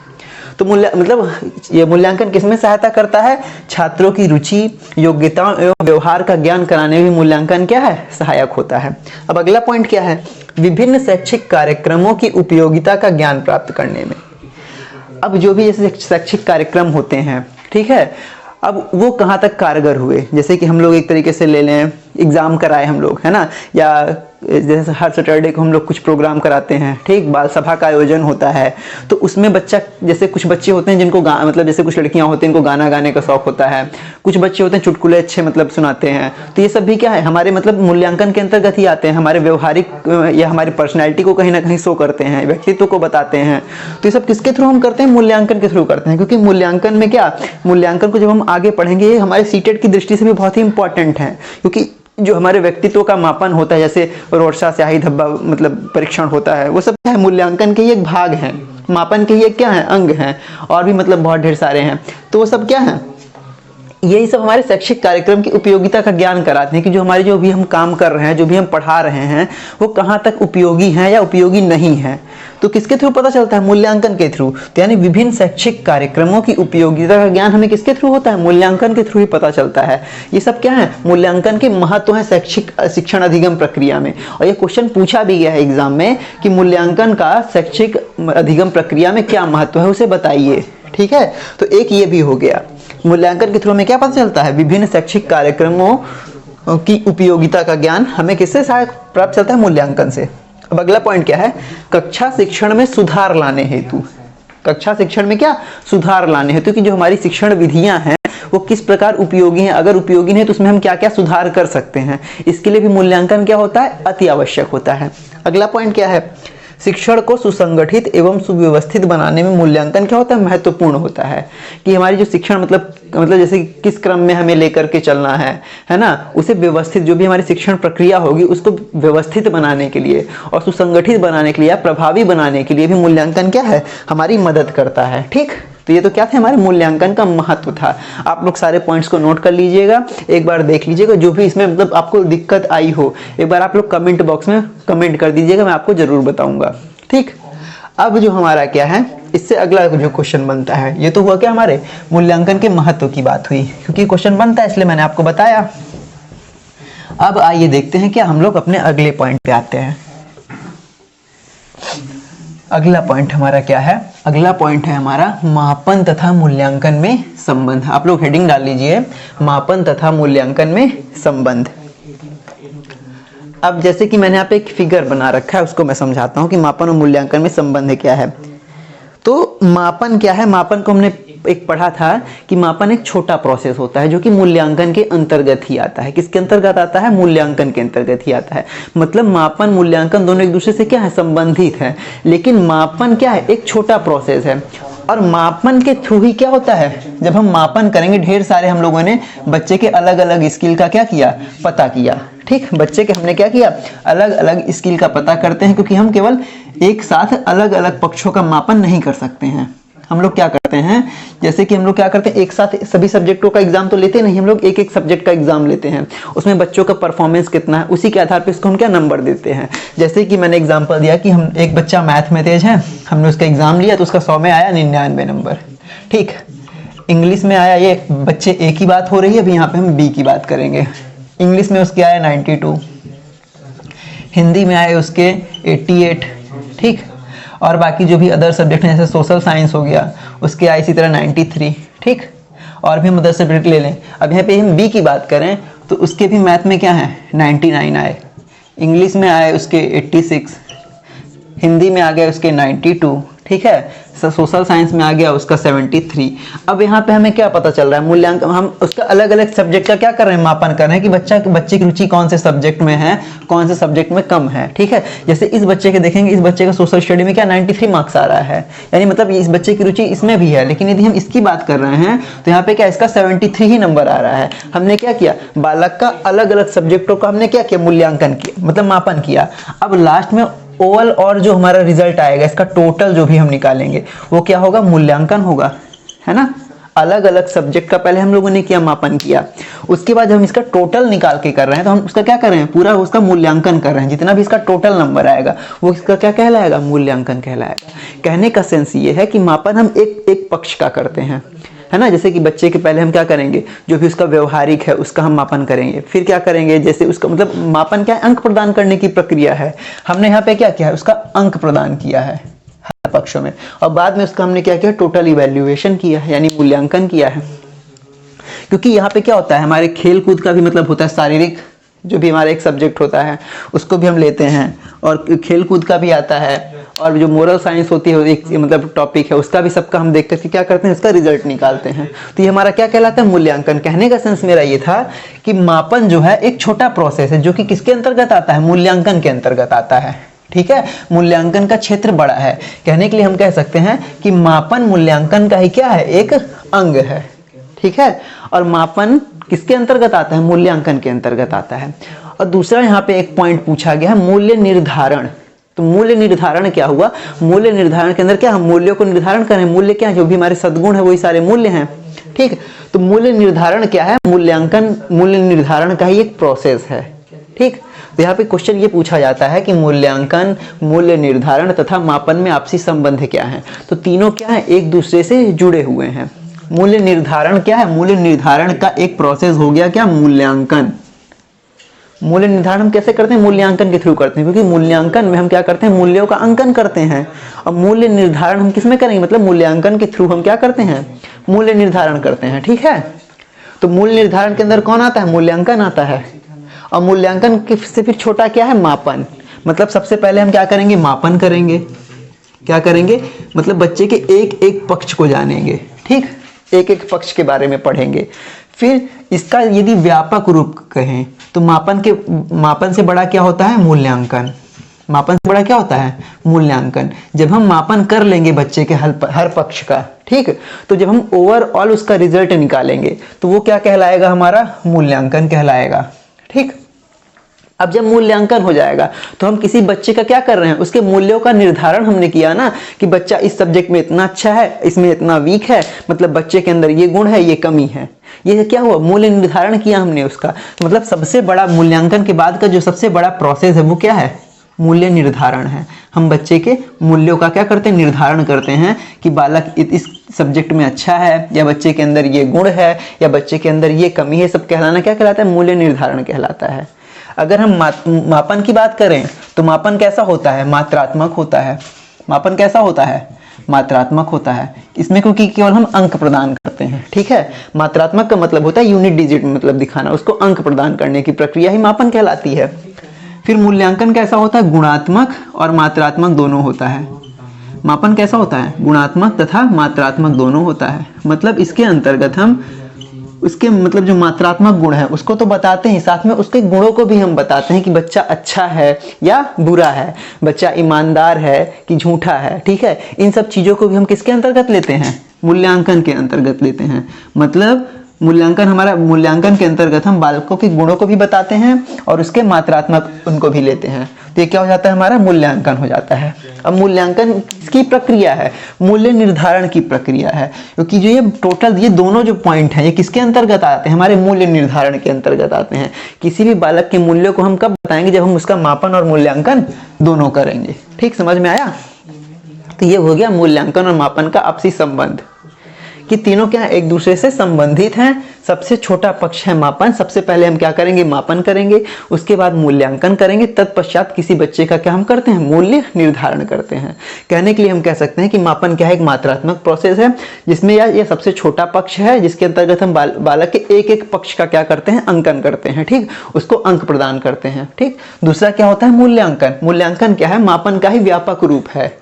तो मतलब ये मूल्यांकन किसमें सहायता करता है, छात्रों की रुचि, योग्यताओं एवं व्यवहार का ज्ञान कराने में मूल्यांकन क्या है, सहायक होता है। अब अगला पॉइंट क्या है, विभिन्न शैक्षिक कार्यक्रमों की उपयोगिता का ज्ञान प्राप्त करने में। अब जो भी जैसे शैक्षिक कार्यक्रम होते हैं, ठीक है, अब वो कहाँ तक कारगर हुए, जैसे कि हम लोग एक तरीके से ले लें, एग्जाम कराए हम लोग, है ना, या जैसे हर सैटरडे को हम लोग कुछ प्रोग्राम कराते हैं, ठीक, बाल सभा का आयोजन होता है, तो उसमें बच्चा, जैसे कुछ बच्चे होते हैं जिनको मतलब जैसे कुछ लड़कियां होती हैं इनको गाना गाने का शौक होता है, कुछ बच्चे होते हैं चुटकुले अच्छे मतलब सुनाते हैं, तो ये सब भी क्या है, हमारे मतलब मूल्यांकन के अंतर्गत ही आते हैं, हमारे व्यवहारिक या हमारी पर्सनैलिटी को कहीं ना कहीं शो करते हैं, व्यक्तित्व को बताते हैं। तो ये सब किसके थ्रू हम करते हैं, मूल्यांकन के थ्रू करते हैं। क्योंकि मूल्यांकन में क्या, मूल्यांकन को जब हम आगे पढ़ेंगे ये हमारे सीटेट की दृष्टि से भी बहुत ही इंपॉर्टेंट है, क्योंकि जो हमारे व्यक्तित्व का मापन होता है, जैसे रोरसा स्याही धब्बा मतलब परीक्षण होता है, वो सब क्या है, मूल्यांकन के ही एक भाग है, मापन के ही एक क्या है, अंग हैं, और भी मतलब बहुत ढेर सारे हैं। तो वो सब क्या है, यही सब हमारे शैक्षिक कार्यक्रम की उपयोगिता का ज्ञान कराते हैं कि जो भी हम काम कर रहे हैं, जो भी हम पढ़ा रहे हैं, वो कहाँ तक उपयोगी हैं या उपयोगी नहीं है। तो किसके थ्रू पता चलता है? मूल्यांकन के थ्रू। तो यानी विभिन्न शैक्षिक कार्यक्रमों की उपयोगिता का ज्ञान हमें किसके थ्रू होता है? मूल्यांकन के थ्रू ही पता चलता है। ये सब क्या है? मूल्यांकन के महत्व है शैक्षिक शिक्षण अधिगम प्रक्रिया में। और ये क्वेश्चन पूछा भी गया है एग्जाम में कि मूल्यांकन का शैक्षिक अधिगम प्रक्रिया में क्या महत्व है, उसे बताइए। ठीक है, तो एक ये भी हो गया। मूल्यांकन के थ्रू हमें क्या पता चलता है? विभिन्न शैक्षिक कार्यक्रमों की उपयोगिता का ज्ञान हमें किससे प्राप्त चलता है? मूल्यांकन से। अब अगला पॉइंट क्या है? कक्षा शिक्षण में सुधार लाने हेतु। कक्षा शिक्षण में क्या? सुधार लाने हेतु कि जो हमारी शिक्षण विधियां हैं वो किस प्रकार उपयोगी हैं, अगर उपयोगी नहीं तो उसमें हम क्या क्या सुधार कर सकते हैं, इसके लिए भी मूल्यांकन क्या होता है? अति आवश्यक होता है। अगला पॉइंट क्या है? शिक्षण को सुसंगठित एवं सुव्यवस्थित बनाने में मूल्यांकन क्या होता है? महत्वपूर्ण होता है कि हमारी जो शिक्षण मतलब जैसे किस क्रम में हमें लेकर के चलना है ना, उसे व्यवस्थित, जो भी हमारी शिक्षण प्रक्रिया होगी उसको व्यवस्थित बनाने के लिए और सुसंगठित बनाने के लिए या प्रभावी बनाने के लिए भी मूल्यांकन क्या है? हमारी मदद करता है। ठीक, तो ये तो क्या था? हमारे मूल्यांकन का महत्व था। आप लोग सारे पॉइंट्स को नोट कर लीजिएगा, एक बार देख लीजिएगा, जो भी इसमें मतलब आपको दिक्कत आई हो एक बार आप लोग कमेंट बॉक्स में कमेंट कर दीजिएगा, मैं आपको जरूर बताऊंगा। ठीक, अब जो हमारा क्या है, इससे अगला जो क्वेश्चन बनता है, ये तो हुआ क्या? हमारे मूल्यांकन के महत्व की बात हुई, क्योंकि क्वेश्चन बनता है इसलिए मैंने आपको बताया। अब आइए देखते हैं क्या हम लोग अपने अगले पॉइंट पे आते हैं। अगला पॉइंट हमारा क्या है? अगला पॉइंट है हमारा मापन तथा मूल्यांकन में संबंध। आप लोग हेडिंग डाल लीजिए, मापन तथा मूल्यांकन में संबंध। अब जैसे कि मैंने यहाँ पे एक फिगर बना रखा है, उसको मैं समझाता हूँ कि मापन और मूल्यांकन में संबंध क्या है। तो मापन क्या है? मापन को हमने एक पढ़ा था कि मापन एक छोटा प्रोसेस होता है जो कि मूल्यांकन के अंतर्गत ही आता है। किसके अंतर्गत आता है? मूल्यांकन के अंतर्गत ही आता है। मतलब मापन मूल्यांकन दोनों एक दूसरे से क्या है? संबंधित है, लेकिन मापन क्या है? एक छोटा प्रोसेस है। और मापन के थ्रू ही क्या होता है? जब हम मापन करेंगे, ढेर सारे हम लोगों ने बच्चे के अलग अलग स्किल का क्या किया? पता किया। ठीक, बच्चे के हमने क्या किया? अलग अलग स्किल का पता करते हैं, क्योंकि हम केवल एक साथ अलग अलग पक्षों का मापन नहीं कर सकते हैं। हम लोग क्या करते हैं, जैसे कि हम लोग क्या करते हैं, एक साथ सभी सब्जेक्टों का एग्जाम तो लेते नहीं, हम लोग एक एक सब्जेक्ट का एग्जाम लेते हैं, उसमें बच्चों का परफॉर्मेंस कितना है उसी के आधार पर इसको हम क्या नंबर देते हैं। जैसे कि मैंने एग्जांपल दिया कि हम एक बच्चा मैथ में तेज है, हमने उसका एग्जाम लिया तो उसका 100 में आया 99 नंबर। ठीक, इंग्लिश में आया, ये बच्चे ए की बात हो रही है, अभी यहाँ पे हम बी की बात करेंगे। इंग्लिश में उसके आया 92, हिंदी में आए उसके 88। ठीक, और बाकी जो भी अदर सब्जेक्ट हैं जैसे सोशल साइंस हो गया, उसके आए इसी तरह 93। ठीक, और भी हम अदर सब्जेक्ट ले लें। अब यहाँ पे हम बी की बात करें तो उसके भी मैथ में क्या है? 99 आए, इंग्लिश में आए उसके 86, हिंदी में आ गए उसके 92। ठीक है, सोशल साइंस में आ गया उसका 73। अब यहाँ पे हमें क्या पता चल रहा है? मूल्यांकन, हम उसका अलग अलग सब्जेक्ट का क्या कर रहे हैं? मापन कर रहे हैं कि बच्चे की रुचि कौन से सब्जेक्ट में है, कौन से सब्जेक्ट में कम है। ठीक है, जैसे इस बच्चे के देखेंगे, इस बच्चे का सोशल स्टडी में क्या 93 मार्क्स आ रहा है, यानी मतलब इस बच्चे की रुचि इसमें भी है, लेकिन यदि हम इसकी बात कर रहे हैं तो यहाँ पे क्या इसका 73 ही नंबर आ रहा है। हमने क्या किया? बालक का अलग अलग सब्जेक्टों का हमने क्या किया? मूल्यांकन किया, मतलब मापन किया। अब लास्ट में ओवल और जो हमारा रिजल्ट आएगा, इसका टोटल जो भी हम निकालेंगे वो क्या होगा? मूल्यांकन होगा, है ना। अलग अलग सब्जेक्ट का पहले हम लोगों ने किया, मापन किया, उसके बाद हम इसका टोटल निकाल के कर रहे हैं तो हम उसका क्या कर रहे हैं? पूरा उसका मूल्यांकन कर रहे हैं। जितना भी इसका टोटल नंबर आएगा वो इसका क्या कहलाएगा? मूल्यांकन कहलाएगा। कहने का सेंस ये है कि मापन हम एक एक पक्ष का करते हैं, है ना। जैसे कि बच्चे के पहले हम क्या करेंगे? जो भी उसका व्यवहारिक है उसका हम मापन करेंगे, फिर क्या करेंगे? जैसे उसका मतलब मापन क्या है? अंक प्रदान करने की प्रक्रिया है। हमने यहाँ पे क्या किया है? उसका अंक प्रदान किया है हर पक्षों में, और बाद में उसका हमने क्या किया? टोटल इवैल्यूएशन किया है, यानी मूल्यांकन किया है। क्योंकि यहाँ पे क्या होता है? हमारे खेल कूद का भी मतलब होता है, शारीरिक जो भी हमारा एक सब्जेक्ट होता है उसको भी हम लेते हैं, और खेल कूद का भी आता है, और जो मोरल साइंस होती है एक मतलब टॉपिक है उसका भी सबका हम देख करके क्या करते हैं? इसका रिजल्ट निकालते हैं। तो ये हमारा क्या कहलाता है? मूल्यांकन। कहने का सेंस मेरा ये था कि मापन जो है एक छोटा प्रोसेस है जो कि किसके अंतर्गत आता है? मूल्यांकन के अंतर्गत आता है। ठीक है, मूल्यांकन का क्षेत्र बड़ा है। कहने के लिए हम कह सकते हैं कि मापन मूल्यांकन का ही क्या है? एक अंग है। ठीक है, और मापन किसके अंतर्गत आता है? मूल्यांकन के अंतर्गत आता है। और दूसरा यहाँ पे एक पॉइंट पूछा गया है, मूल्य निर्धारण। तो मूल्य निर्धारण क्या हुआ? मूल्य निर्धारण के अंदर क्या हम मूल्यों को निर्धारण करें? मूल्य क्या है? जो भी हमारे सद्गुण है वही सारे मूल्य हैं। ठीक। तो मूल्य निर्धारण क्या है? मूल्यांकन मूल्य निर्धारण का ही एक प्रोसेस है, ठीक। तो यहाँ पे क्वेश्चन ये पूछा जाता है कि मूल्यांकन, मूल्य निर्धारण तथा मापन में आपसी संबंध क्या है? तो तीनों क्या है? एक दूसरे से जुड़े हुए हैं। मूल्य निर्धारण क्या है? मूल्य निर्धारण का एक प्रोसेस हो गया क्या? मूल्यांकन। मूल्य निर्धारण हम कैसे करते हैं? मूल्यांकन के थ्रू करते हैं, क्योंकि मूल्यांकन में हम क्या करते हैं? मूल्यों का अंकन करते हैं। और मूल्य निर्धारण हम किस में करेंगे? मतलब मूल्यांकन के थ्रू हम क्या करते हैं? मूल्य निर्धारण करते हैं, ठीक है। तो मूल्य निर्धारण के अंदर कौन आता है? मूल्यांकन आता है। और मूल्यांकन से फिर छोटा क्या है? मापन। मतलब सबसे पहले हम क्या करेंगे? मापन करेंगे। क्या करेंगे? मतलब बच्चे के एक एक पक्ष को जानेंगे, ठीक। एक एक पक्ष के बारे में पढ़ेंगे। फिर इसका यदि व्यापक रूप कहें तो मापन से बड़ा क्या होता है? मूल्यांकन। मापन से बड़ा क्या होता है? मूल्यांकन। जब हम मापन कर लेंगे बच्चे के हर पक्ष का, ठीक, तो जब हम ओवरऑल उसका रिजल्ट निकालेंगे तो वो क्या कहलाएगा? हमारा मूल्यांकन कहलाएगा, ठीक। अब जब मूल्यांकन हो जाएगा तो हम किसी बच्चे का क्या कर रहे हैं? उसके मूल्यों का निर्धारण हमने किया ना, कि बच्चा इस सब्जेक्ट में इतना अच्छा है, इसमें इतना वीक है, मतलब बच्चे के अंदर ये गुण है, ये कमी है। ये क्या हुआ? मूल्य निर्धारण किया हमने उसका। मतलब सबसे बड़ा मूल्यांकन के बाद का जो सबसे बड़ा प्रोसेस है वो क्या है? मूल्य निर्धारण है। हम बच्चे के मूल्यों का क्या करते हैं? निर्धारण करते हैं कि बालक इस सब्जेक्ट में अच्छा है, या बच्चे के अंदर ये गुण है, या बच्चे के अंदर ये कमी है। सब कहलाना क्या कहलाता है? मूल्य निर्धारण कहलाता है। अगर हम मापन की बात करें तो मापन कैसा होता है? मात्रात्मक होता है। मापन कैसा होता है? मात्रात्मक होता है। इसमें क्योंकि केवल हम अंक प्रदान करते हैं, ठीक है। मात्रात्मक का मतलब होता है यूनिट डिजिट मतलब दिखाना, उसको अंक प्रदान करने की प्रक्रिया ही मापन कहलाती है। फिर मूल्यांकन कैसा होता है? गुणात्मक और मात्रात्मक दोनों होता है। मापन कैसा होता है? गुणात्मक तथा मात्रात्मक दोनों होता है। मतलब इसके अंतर्गत हम उसके मतलब जो मात्रात्मक गुण है उसको तो बताते हैं, साथ में उसके गुणों को भी हम बताते हैं कि बच्चा अच्छा है या बुरा है, बच्चा ईमानदार है कि झूठा है, ठीक है। इन सब चीज़ों को भी हम किसके अंतर्गत लेते हैं? मूल्यांकन के अंतर्गत लेते हैं। मतलब मूल्यांकन के अंतर्गत हम बालकों के गुणों को भी बताते हैं और उसके मात्रात्मक उनको भी लेते हैं। तो ये क्या हो जाता है? हमारा मूल्यांकन हो जाता है। अब मूल्यांकन की प्रक्रिया है, मूल्य निर्धारण की प्रक्रिया है, क्योंकि जो ये टोटल ये दोनों जो पॉइंट हैं ये किसके अंतर्गत आते हैं? हमारे मूल्य निर्धारण के अंतर्गत आते हैं। किसी भी बालक के मूल्यों को हम कब बताएंगे? जब हम उसका मापन और मूल्यांकन दोनों करेंगे, ठीक। समझ में आया? तो ये हो गया मूल्यांकन और मापन का आपसी संबंध, कि तीनों क्या एक दूसरे से संबंधित हैं। सबसे छोटा पक्ष है मापन। सबसे पहले हम क्या करेंगे? मापन करेंगे, उसके बाद मूल्यांकन करेंगे, तत्पश्चात किसी बच्चे का क्या हम करते हैं? मूल्य निर्धारण करते हैं। कहने के लिए हम कह सकते हैं कि मापन क्या है? एक मात्रात्मक प्रोसेस है, जिसमें यह सबसे छोटा पक्ष है, जिसके अंतर्गत हम बालक के एक एक पक्ष का क्या करते हैं? अंकन करते हैं, ठीक, उसको अंक प्रदान करते हैं, ठीक। दूसरा क्या होता है? मूल्यांकन। मूल्यांकन क्या है? मापन का ही व्यापक रूप है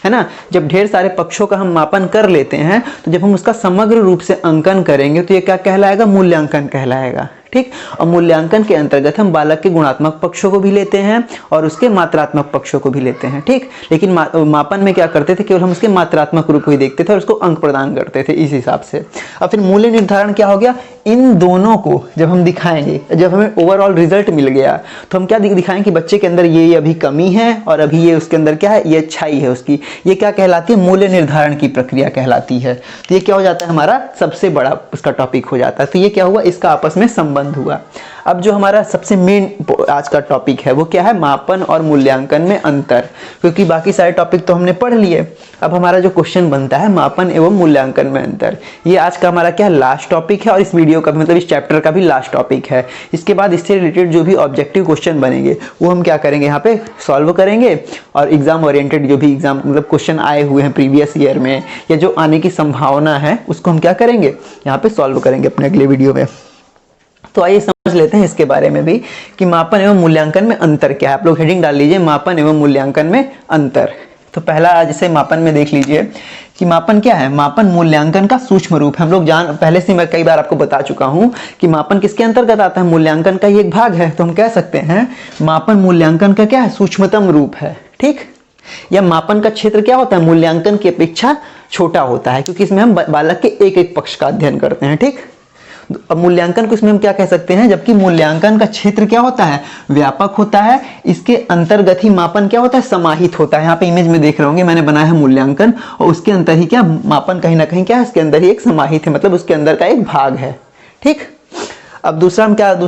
ना। जब ढेर सारे पक्षों का हम मापन कर लेते हैं तो जब हम उसका समग्र रूप से अंकन करेंगे तो ये क्या कहलाएगा? मूल्यांकन कहलाएगा, ठीक। और मूल्यांकन के अंतर्गत हम बालक के गुणात्मक पक्षों को भी लेते हैं और उसके मात्रात्मक पक्षों को भी लेते हैं, ठीक। लेकिन मापन में क्या करते थे? केवल हम उसके मात्रात्मक रूप को ही देखते थे और उसको अंक प्रदान करते थे इस हिसाब से। और फिर मूल्य निर्धारण क्या हो गया? इन दोनों को जब हम दिखाएंगे, जब हमें ओवरऑल रिजल्ट मिल गया तो हम क्या दिखाएंगे कि बच्चे के अंदर ये अभी कमी है और अभी ये उसके अंदर क्या है? ये अच्छाई है उसकी। ये क्या कहलाती है? मूल्य निर्धारण की प्रक्रिया कहलाती है। तो ये क्या हो जाता है? हमारा सबसे बड़ा उसका टॉपिक हो जाता है। तो ये क्या हुआ? इसका आपस में संबंध हुआ। अब जो हमारा सबसे मेन आज का टॉपिक है वो क्या है? मापन और मूल्यांकन में अंतर। क्योंकि बाकी सारे टॉपिक तो हमने पढ़ लिए, अब हमारा जो क्वेश्चन बनता है मापन एवं मूल्यांकन में अंतर, ये आज का हमारा क्या लास्ट टॉपिक है और इस वीडियो का मतलब इस चैप्टर का भी लास्ट टॉपिक है। इसके बाद इससे रिलेटेड जो भी ऑब्जेक्टिव क्वेश्चन बनेंगे वो हम क्या करेंगे? यहाँ पे सॉल्व करेंगे और एग्जाम ओरिएंटेड जो भी एग्जाम मतलब क्वेश्चन आए हुए हैं प्रीवियस ईयर में या जो आने की संभावना है उसको हम क्या करेंगे? यहाँ पे सॉल्व करेंगे अपने अगले वीडियो में। तो आइए समझ लेते हैं इसके बारे में भी कि मापन एवं मूल्यांकन में अंतर क्या है। आप लोग हेडिंग डाल लीजिए, मापन एवं मूल्यांकन में अंतर। तो पहला जैसे मापन में देख लीजिए कि मापन क्या है? मापन मूल्यांकन का सूक्ष्म रूप है। हम लोग पहले से मैं कई बार आपको बता चुका हूं कि मापन किसके अंतर्गत आता है? मूल्यांकन का ही एक भाग है। तो हम कह सकते हैं मापन मूल्यांकन का क्या है? सूक्ष्मतम रूप है, ठीक। या मापन का क्षेत्र क्या होता है? मूल्यांकन की अपेक्षा छोटा होता है, क्योंकि इसमें हम बालक के एक एक पक्ष का अध्ययन करते हैं, ठीक। अब मूल्यांकन को इसमें हम क्या कह सकते हैं, जबकि मूल्यांकन का क्षेत्र क्या होता है, व्यापक होता है, इसके अंतर्गत ही मापन क्या होता है, समाहित होता है। यहाँ पे इमेज में देख रहे होंगे मैंने बनाया है मूल्यांकन, और उसके अंदर ही क्या मापन कहीं ना कहीं क्या है, इसके अंदर ही एक समाहित है, मतलब उसके अंदर का एक भाग है। ठीक, अब दूसरा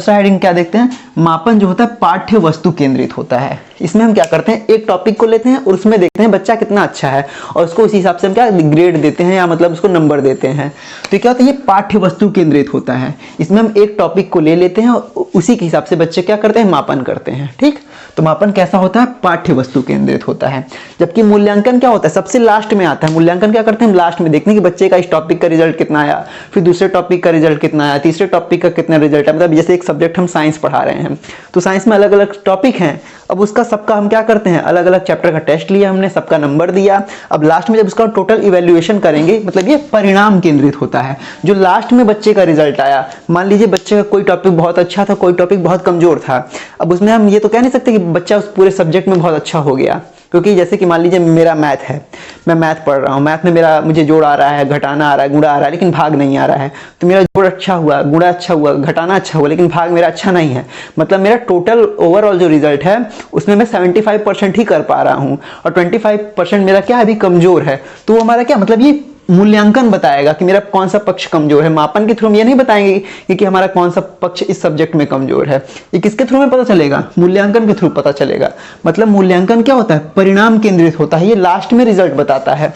हेडिंग क्या देखते हैं, मापन जो होता है पाठ्य वस्तु केंद्रित होता है। इसमें हम क्या करते हैं, एक टॉपिक को लेते हैं और उसमें देखते हैं बच्चा कितना अच्छा है और उसको उसी हिसाब से हम क्या ग्रेड देते हैं या मतलब उसको नंबर देते हैं। तो क्या होता है, ये पाठ्य वस्तु केंद्रित होता है। इसमें हम एक टॉपिक को ले लेते हैं और उसी के हिसाब से बच्चे क्या करते हैं, मापन करते हैं। ठीक, तो मापन कैसा होता है, पाठ्य वस्तु केंद्रित होता है। जबकि मूल्यांकन क्या होता है, सबसे लास्ट में आता है। मूल्यांकन क्या करते हैं, हम लास्ट में देखते हैं कि बच्चे का इस टॉपिक का रिजल्ट कितना आया, फिर दूसरे टॉपिक का रिजल्ट कितना आया, तीसरे टॉपिक का कितना रिजल्ट है। मतलब जैसे एक सब्जेक्ट हम साइंस पढ़ा रहे हैं तो साइंस में अलग अलग टॉपिक हैं, अब उसका सबका हम क्या करते हैं, अलग अलग चैप्टर का टेस्ट लिया हमने, सबका नंबर दिया। अब लास्ट में जब उसका टोटल इवैल्यूएशन करेंगे, मतलब ये परिणाम केंद्रित होता है। जो लास्ट में बच्चे का रिजल्ट आया, मान लीजिए बच्चे का कोई टॉपिक बहुत अच्छा था, कोई टॉपिक बहुत कमजोर था, अब उसमें हम ये तो कह नहीं सकते कि बच्चा उस पूरे सब्जेक्ट में बहुत अच्छा हो गया। क्योंकि जैसे कि मान लीजिए मेरा मैथ है, मैं मैथ पढ़ रहा हूँ, मैथ में मुझे जोड़ आ रहा है, घटाना आ रहा है, गुणा आ रहा है, लेकिन भाग नहीं आ रहा है। तो मेरा जोड़ अच्छा हुआ, गुणा अच्छा हुआ, घटाना अच्छा हुआ, लेकिन भाग मेरा अच्छा नहीं है। मतलब मेरा टोटल ओवरऑल जो रिजल्ट है उसमें मैं 75% ही कर पा रहा हूँ और 25% मेरा क्या अभी कमजोर है। तो वो हमारा क्या मतलब, ये मूल्यांकन बताएगा कि मेरा कौन सा पक्ष कमजोर है। मापन के थ्रू हम ये नहीं बताएंगे कि हमारा कौन सा पक्ष इस सब्जेक्ट में कमजोर है। ये किसके थ्रू में पता चलेगा, मूल्यांकन के थ्रू पता चलेगा। मतलब मूल्यांकन क्या होता है, परिणाम केंद्रित होता है, ये लास्ट में रिजल्ट बताता है।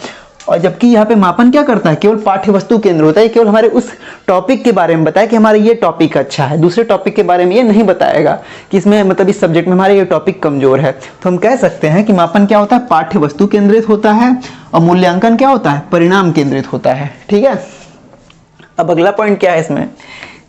और जबकि यहाँ पे मापन क्या करता है, केवल पाठ्य वस्तु केंद्र होता है, केवल हमारे उस टॉपिक के बारे में बताया कि हमारा ये टॉपिक अच्छा है, दूसरे टॉपिक के बारे में ये नहीं बताएगा कि इसमें मतलब इस सब्जेक्ट में हमारा ये टॉपिक कमजोर है। तो हम कह सकते हैं कि मापन क्या होता है, पाठ्य वस्तु केंद्रित होता है, और मूल्यांकन क्या होता है, परिणाम केंद्रित होता है। ठीक है, अब अगला पॉइंट क्या है, इसमें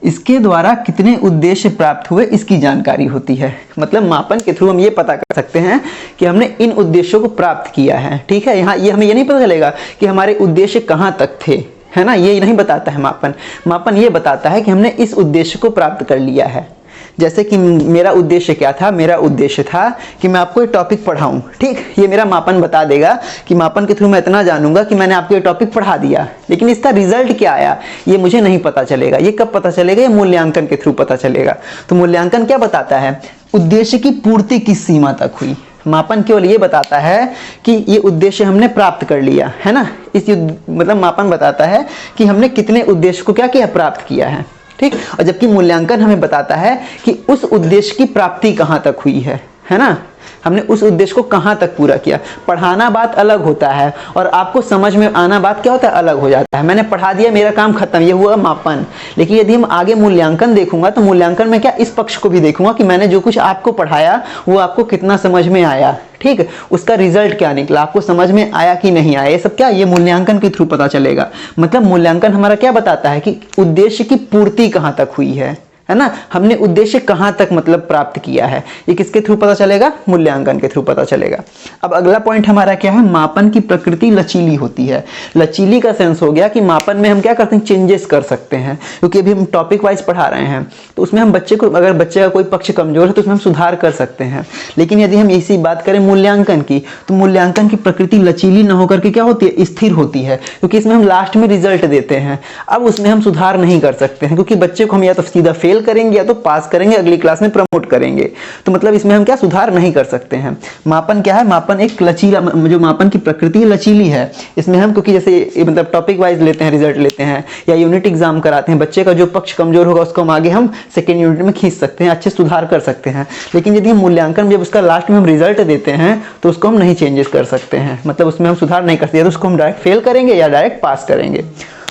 इसके द्वारा कितने उद्देश्य प्राप्त हुए इसकी जानकारी होती है। मतलब मापन के थ्रू हम ये पता कर सकते हैं कि हमने इन उद्देश्यों को प्राप्त किया है। ठीक है, यहाँ ये हमें ये नहीं पता चलेगा कि हमारे उद्देश्य कहाँ तक थे, है ना, ये नहीं बताता है मापन। मापन ये बताता है कि हमने इस उद्देश्य को प्राप्त कर लिया है। जैसे कि मेरा उद्देश्य क्या था, मेरा उद्देश्य था कि मैं आपको ये टॉपिक पढ़ाऊं। ठीक, ये मेरा मापन बता देगा कि मापन के थ्रू मैं इतना जानूंगा कि मैंने आपको ये टॉपिक पढ़ा दिया, लेकिन इसका रिजल्ट क्या आया ये मुझे नहीं पता चलेगा। ये कब पता चलेगा, ये मूल्यांकन के थ्रू पता चलेगा। तो मूल्यांकन क्या बताता है, उद्देश्य की पूर्ति किस सीमा तक हुई। मापन केवल ये बताता है कि ये उद्देश्य हमने प्राप्त कर लिया है ना, मतलब मापन बताता है कि हमने कितने उद्देश्य को क्या किया, प्राप्त किया है। ठीक, और जबकि मूल्यांकन हमें बताता है कि उस उद्देश्य की प्राप्ति कहाँ तक हुई है ना, हमने उस उद्देश्य को कहाँ तक पूरा किया। पढ़ाना बात अलग होता है और आपको समझ में आना बात क्या होता है, अलग हो जाता है। मैंने पढ़ा दिया, मेरा काम खत्म, ये हुआ मापन। लेकिन यदि हम आगे मूल्यांकन देखूंगा तो मूल्यांकन में क्या, इस पक्ष को भी देखूंगा कि मैंने जो कुछ आपको पढ़ाया वो आपको कितना समझ में आया। ठीक, उसका रिजल्ट क्या निकला, आपको समझ में आया कि नहीं आया, ये सब क्या, ये मूल्यांकन के थ्रू पता चलेगा। मतलब मूल्यांकन हमारा क्या बताता है कि उद्देश्य की पूर्ति कहाँ तक हुई है ना, हमने उद्देश्य कहां तक मतलब प्राप्त किया है। ये किसके थ्रू पता चलेगा, मूल्यांकन के थ्रू पता चलेगा। अब अगला पॉइंट हमारा क्या है, मापन की प्रकृति लचीली होती है। लचीली का सेंस हो गया कि मापन में हम क्या करते हैं, चेंजेस कर सकते हैं। क्योंकि अभी हम टॉपिक वाइज पढ़ा रहे हैं तो उसमें हम बच्चे को, अगर बच्चे का कोई पक्ष कमजोर है तो उसमें हम सुधार कर सकते हैं। लेकिन यदि हम इसी बात करें मूल्यांकन की, तो मूल्यांकन की प्रकृति लचीली न होकर के क्या होती है, स्थिर होती है। क्योंकि इसमें हम लास्ट में रिजल्ट देते हैं, अब उसमें हम सुधार नहीं कर सकते हैं, क्योंकि बच्चे को हम या तो सीधा फेल करेंगे या तो पास करेंगे, अगली क्लास में प्रमोट करेंगे। तो मतलब इसमें हम क्या सुधार नहीं कर सकते हैं। मापन क्या है, मापन एक लचीला, जो मापन की प्रकृति लचीली है। इसमें हम क्योंकि जैसे मतलब टॉपिक वाइज लेते हैं, रिजल्ट लेते हैं या यूनिट एग्जाम कराते हैं, बच्चे का जो पक्ष कमजोर होगा उसको हम आगे हम सेकेंड यूनिट में खींच सकते हैं, अच्छे सुधार कर सकते हैं। लेकिन यदि हम मूल्यांकन जब उसका लास्ट में हम रिजल्ट देते हैं तो उसको हम नहीं चेंजेस कर सकते हैं, मतलब उसमें हम सुधार नहीं कर सकते, तो उसको हम डायरेक्ट फेल करेंगे या डायरेक्ट पास करेंगे।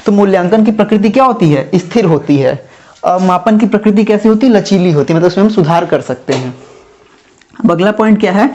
तो मूल्यांकन की प्रकृति क्या होती है, स्थिर होती है। मापन की प्रकृति कैसी होती है, लचीली होती है, मतलब उसमें हम सुधार कर सकते हैं। अब अगला पॉइंट क्या है,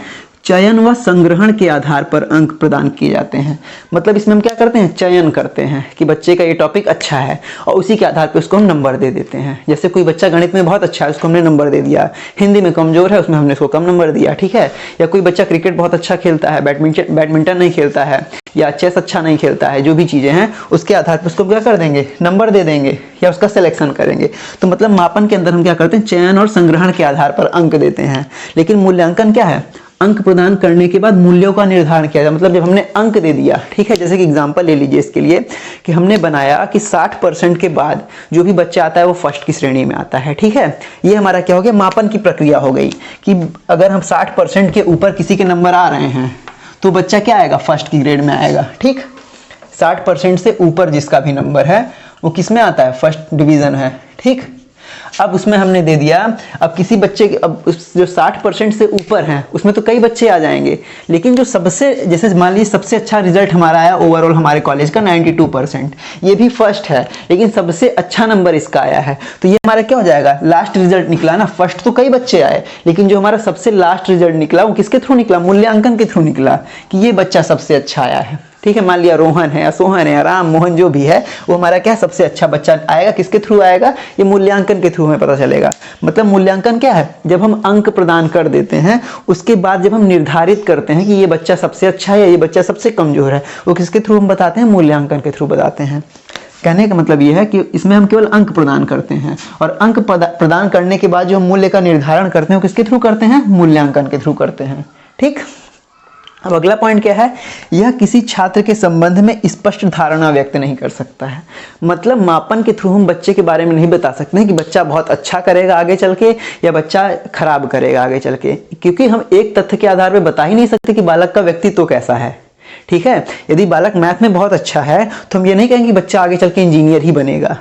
चयन व संग्रहण के आधार पर अंक प्रदान किए जाते हैं। मतलब इसमें हम क्या करते हैं, चयन करते हैं कि बच्चे का ये टॉपिक अच्छा है और उसी के आधार पर उसको हम नंबर दे देते हैं। जैसे कोई बच्चा गणित में बहुत अच्छा है, उसको हमने नंबर दे दिया, हिंदी में कमजोर है, उसमें हमने उसको कम नंबर दिया। ठीक है, या कोई बच्चा क्रिकेट बहुत अच्छा खेलता है, बैडमिंटन नहीं खेलता है, या चेस अच्छा नहीं खेलता है, जो भी चीजें हैं उसके आधार पर उसको क्या कर देंगे, नंबर दे देंगे या उसका सिलेक्शन करेंगे। तो मतलब मापन के अंदर हम क्या करते हैं, चयन और संग्रहण के आधार पर अंक देते हैं। लेकिन मूल्यांकन क्या है, अंक प्रदान करने के बाद मूल्यों का निर्धारण किया जाए। मतलब जब हमने अंक दे दिया, ठीक है, जैसे कि एग्जांपल ले लीजिए इसके लिए कि हमने बनाया कि 60% के बाद जो भी बच्चा आता है वो फर्स्ट की श्रेणी में आता है, ठीक है। ये हमारा क्या हो गया, मापन की प्रक्रिया हो गई कि अगर हम 60% के ऊपर किसी के नंबर आ रहे हैं तो बच्चा क्या आएगा, फर्स्ट की ग्रेड में आएगा, ठीक। 60% से ऊपर जिसका भी नंबर है वो किस में आता है, फर्स्ट डिवीजन है, ठीक। अब उसमें हमने दे दिया, अब किसी बच्चे के, अब जो 60% से ऊपर हैं उसमें तो कई बच्चे आ जाएंगे, लेकिन जो सबसे, जैसे मान लीजिए सबसे अच्छा रिजल्ट हमारा आया ओवरऑल हमारे कॉलेज का 92%, ये भी फर्स्ट है लेकिन सबसे अच्छा नंबर इसका आया है, तो ये हमारा क्या हो जाएगा, लास्ट रिजल्ट निकला ना। फर्स्ट तो कई बच्चे आए लेकिन जो हमारा सबसे लास्ट रिजल्ट निकला वो किसके थ्रू निकला, मूल्यांकन के थ्रू निकला कि ये बच्चा सबसे अच्छा आया है, ठीक है। मान लिया रोहन है या सोहन है या राम मोहन जो भी है वो हमारा क्या सबसे अच्छा बच्चा आएगा, किसके थ्रू आएगा, ये मूल्यांकन के थ्रू हमें पता चलेगा। मतलब मूल्यांकन क्या है, जब हम अंक प्रदान कर देते हैं उसके बाद जब हम निर्धारित करते हैं कि ये बच्चा सबसे अच्छा है या ये बच्चा सबसे कमजोर है, वो किसके थ्रू हम बताते हैं, मूल्यांकन के थ्रू बताते हैं। कहने का मतलब ये है कि इसमें हम केवल अंक प्रदान करते हैं और अंक प्रदान करने के बाद जो हम मूल्य का निर्धारण करते हैं वो किसके थ्रू करते हैं, मूल्यांकन के थ्रू करते हैं, ठीक। अब अगला पॉइंट क्या है, यह किसी छात्र के संबंध में स्पष्ट धारणा व्यक्त नहीं कर सकता है। मतलब मापन के थ्रू हम बच्चे के बारे में नहीं बता सकते हैं कि बच्चा बहुत अच्छा करेगा आगे चल के या बच्चा खराब करेगा आगे चल के, क्योंकि हम एक तथ्य के आधार पर बता ही नहीं सकते कि बालक का व्यक्तित्व कैसा है, ठीक है। यदि बालक मैथ में बहुत अच्छा है तो हम ये नहीं कहेंगे कि बच्चा आगे चल के इंजीनियर ही बनेगा,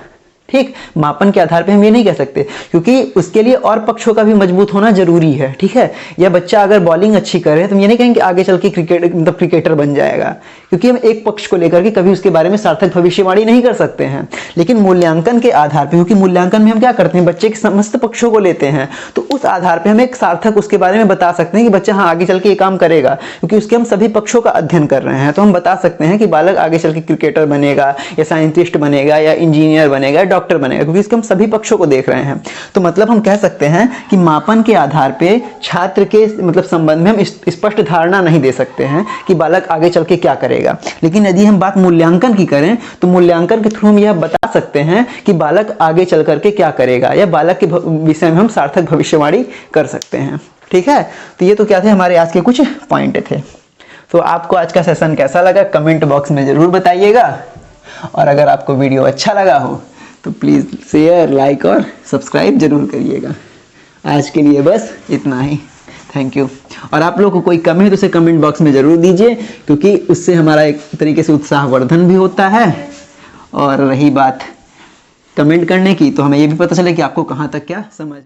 ठीक। मापन के आधार पे हम ये नहीं कह सकते क्योंकि उसके लिए और पक्षों का भी मजबूत होना जरूरी है, ठीक है। या बच्चा अगर बॉलिंग अच्छी करे तो हम ये नहीं कहेंगे आगे चल के क्रिकेटर बन जाएगा, क्योंकि हम एक पक्ष को लेकर के कभी उसके बारे में सार्थक भविष्यवाणी नहीं कर सकते हैं। लेकिन मूल्यांकन के आधार पर, क्योंकि मूल्यांकन में हम क्या करते हैं, बच्चे के समस्त पक्षों को लेते हैं, तो उस आधार पर हम एक सार्थक उसके बारे में बता सकते हैं कि बच्चा हाँ आगे चल के ये काम करेगा, क्योंकि उसके हम सभी पक्षों का अध्ययन कर रहे हैं। तो हम बता सकते हैं कि बालक आगे चल के क्रिकेटर बनेगा या साइंटिस्ट बनेगा या इंजीनियर बनेगा, डॉक्टर बनेगा, क्योंकि इसके हम सभी पक्षों को देख रहे हैं। तो मतलब हम कह सकते हैं कि मापन के आधार पे छात्र के मतलब संबंध में हम स्पष्ट धारणा नहीं दे सकते हैं कि बालक आगे चल के क्या करेगा। लेकिन यदि हम बात मूल्यांकन की करें तो मूल्यांकन के थ्रू हम यह बता सकते हैं कि बालक आगे चल करके क्या करेगा या बालक के विषय में हम सार्थक भविष्यवाणी कर सकते हैं, ठीक है। तो ये तो क्या थे हमारे आज के कुछ पॉइंट थे। तो आपको आज का सेशन कैसा लगा कमेंट बॉक्स में जरूर बताइएगा, और अगर आपको वीडियो अच्छा लगा हो तो प्लीज़ शेयर, लाइक और सब्सक्राइब जरूर करिएगा। आज के लिए बस इतना ही, थैंक यू। और आप लोगों को कोई कमी है तो उसे कमेंट बॉक्स में ज़रूर दीजिए, क्योंकि उससे हमारा एक तरीके से उत्साहवर्धन भी होता है, और रही बात कमेंट करने की तो हमें ये भी पता चले कि आपको कहाँ तक क्या समझ